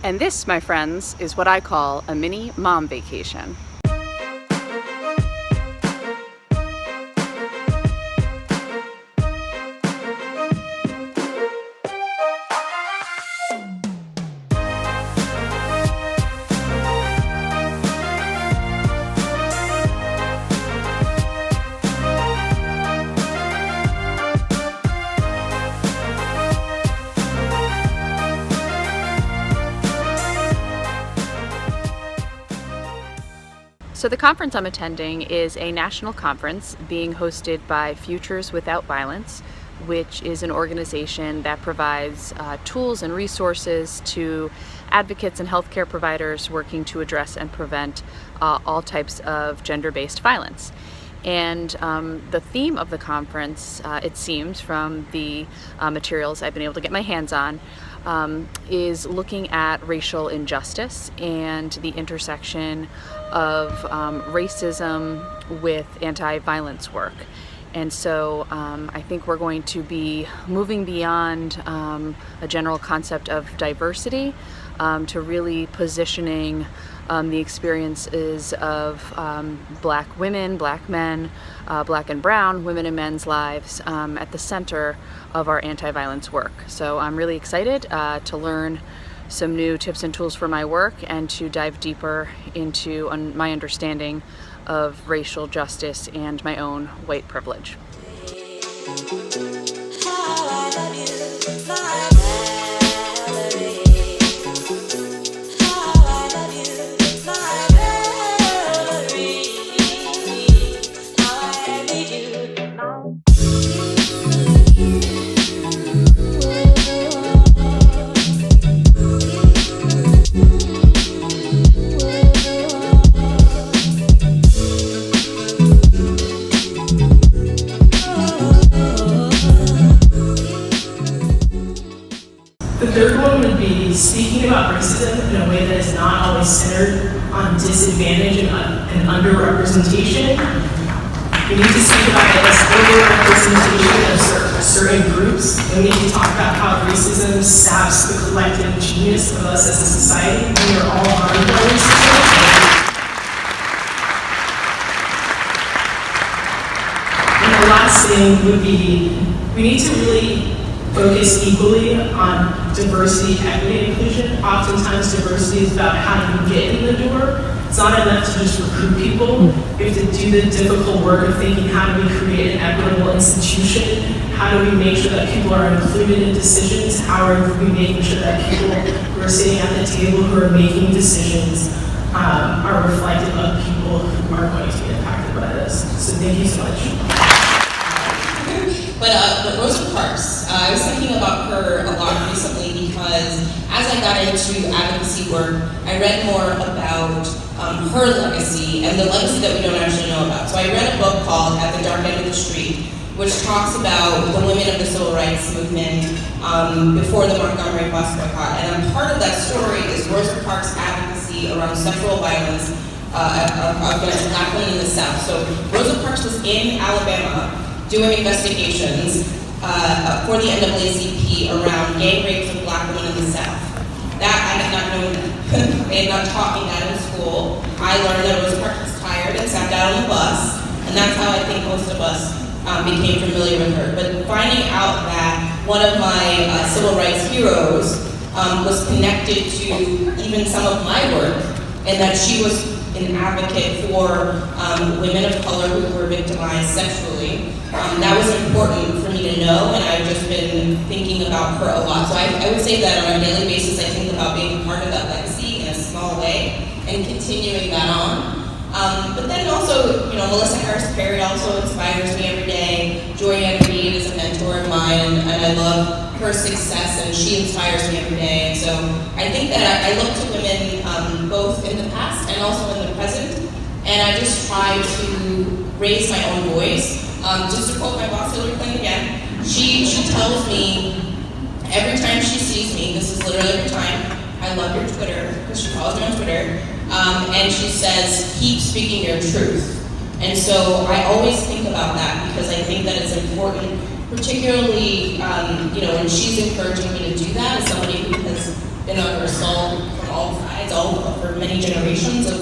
And this, my friends, is what I call a mini mom vacation. So the conference I'm attending is a national conference being hosted by Futures Without Violence, which is an organization that provides tools and resources to advocates and healthcare providers working to address and prevent all types of gender-based violence. And the theme of the conference, it seems from the materials I've been able to get my hands on, is looking at racial injustice and the intersection of racism with anti-violence work. And so I think we're going to be moving beyond a general concept of diversity to really positioning the experiences of Black women, Black men, Black and brown women and men's lives at the center of our anti-violence work. So I'm really excited to learn some new tips and tools for my work and to dive deeper into my understanding of racial justice and my own white privilege. The third one would be speaking about racism in a way that is not always centered on disadvantage and underrepresentation. We need to speak about it as overrepresentation of certain groups, and we need to talk about how racism saps the collective genius of us as a society. We are all harmed by racism. And the last thing would be, we need to really focus equally on diversity, equity, and inclusion. Oftentimes diversity is about how do you get in the door. It's not enough to just recruit people. We have to do the difficult work of thinking, how do we create an equitable institution? How do we make sure that people are included in decisions? How are we making sure that people who are sitting at the table who are making decisions are reflective of people who are going to be impacted by this? So thank you so much. But Rosa Parks, I was thinking about her a lot recently because as I got into advocacy work, I read more about her legacy and the legacy that we don't actually know about. So I read a book called At the Dark End of the Street, which talks about the women of the civil rights movement before the Montgomery bus boycott. And part of that story is Rosa Parks' advocacy around sexual violence against Black women in the South. So Rosa Parks was in Alabama doing investigations for the NAACP around gang rapes of Black women in the South. That I had not known that. They had not taught me that in school. I learned that Rosa Parks was tired and sat down on the bus, and that's how I think most of us became familiar with her. But finding out that one of my civil rights heroes was connected to even some of my work, and that she was an advocate for women of color who were victimized sexually. That was important for me to know, and I've just been thinking about her a lot. So I would say that on a daily basis, I think about being part of that legacy in a small way and continuing that on. But then also, Melissa Harris Perry also inspires me every day. Joyanne Reed is a mentor of mine, and I love her success, and she inspires me every day. And so I think that I look to women both in the past and also in the present, and I just try to raise my own voice. Just to quote my boss, Hillary Clinton again, she tells me every time she sees me, this is literally every time, I love your Twitter, because she follows me on Twitter, and she says, keep speaking your truth. And so I always think about that because I think that it's important, particularly when she's encouraging me to do that as somebody who has been under assault many generations of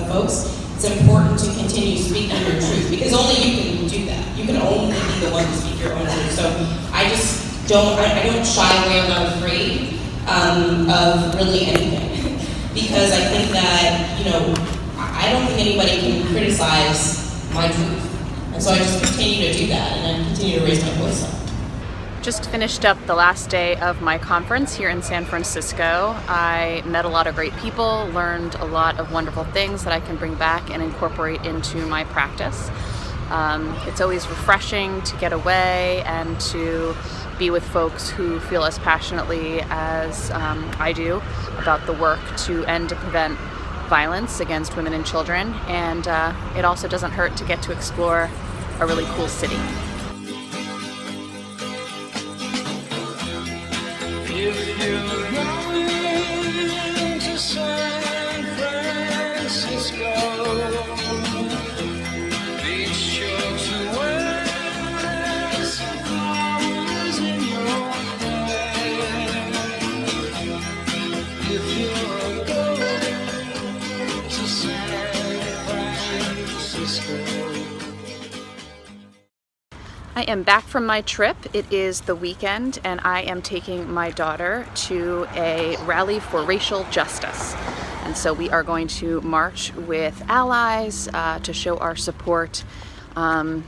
folks, it's important to continue speaking your truth, because only you can do that. You can only be the one to speak your own truth. So I just don't, I don't shy away, I'm not afraid of really anything. Because I think that, you know, I don't think anybody can criticize my truth. And so I just continue to do that, and I continue to raise my voice up. Just finished up the last day of my conference here in San Francisco. I met a lot of great people, learned a lot of wonderful things that I can bring back and incorporate into my practice. It's always refreshing to get away and to be with folks who feel as passionately as I do about the work to end and prevent violence against women and children. And it also doesn't hurt to get to explore a really cool city. If you're going to San Francisco, be sure to wear some flowers in your hair. If you're going to San Francisco. I am back from my trip. It is the weekend, and I am taking my daughter to a rally for racial justice. And so we are going to march with allies to show our support and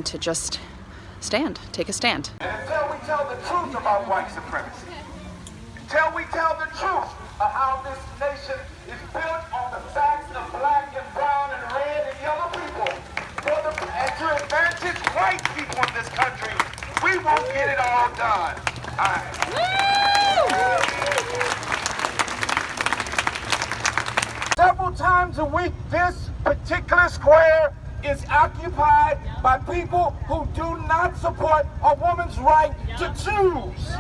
to just take a stand. And until we tell the truth about white supremacy, until we tell the truth of how this nation is built on the backs of black and brown and red and yellow people, and to advantage white people in this country, we won't get it all done. All right. Several times a week, this particular square is occupied by people who do not support a woman's right to choose.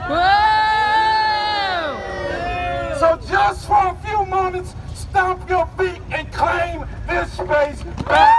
So just for a few moments, stomp your feet and claim this space back.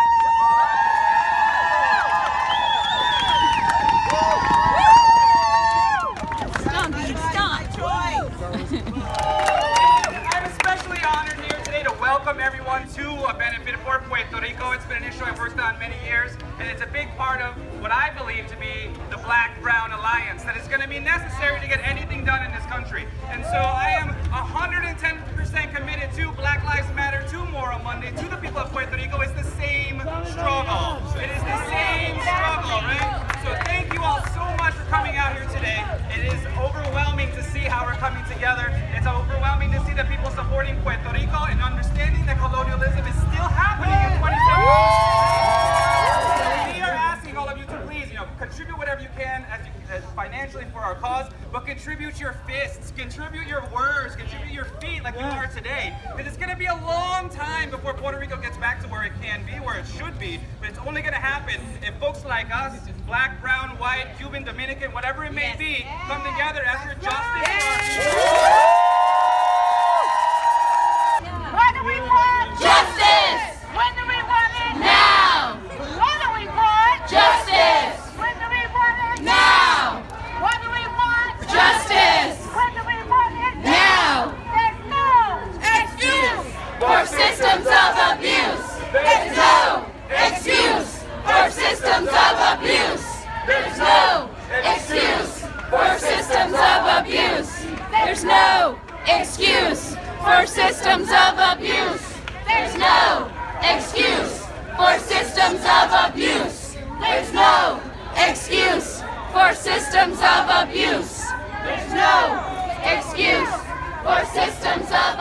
I'm especially honored here today to welcome everyone to a benefit for Puerto Rico. It's been an issue I've worked on many years, and it's a big part of what I believe to be the Black-Brown Alliance that is going to be necessary to get anything done in this country. And so I am 110% committed to Black Lives Matter, to Moral Monday, to the people of Puerto Rico. It's the same struggle. It is the same struggle, right? So thank you all so much for coming out here today. It is overwhelming to see how we're coming together. It's overwhelming to see the people supporting Puerto Rico and understanding that colonialism is still happening in 2017. We are asking all of you to please, contribute whatever you can as financially for our cause, but contribute your fists, contribute your words, contribute your feet like you are today. Because it's going to be a long time before Puerto Rico gets back to where it can be, where it should be. But it's only going to happen if folks like us, black, brown, white, Cuban, Dominican, whatever it may be, come together as for justice for our people. What do we want? Justice! When do we want it? Now! What do we want? Justice! When do we want it? Now! What do we want? Justice! When do we want it? Now! There's no Excuse for systems of abuse! There's no excuse for systems of abuse! There's no excuse for systems of abuse! There's no excuse for systems of abuse! There's no excuse for systems of abuse! There's no excuse for systems of abuse! There's no excuse for systems of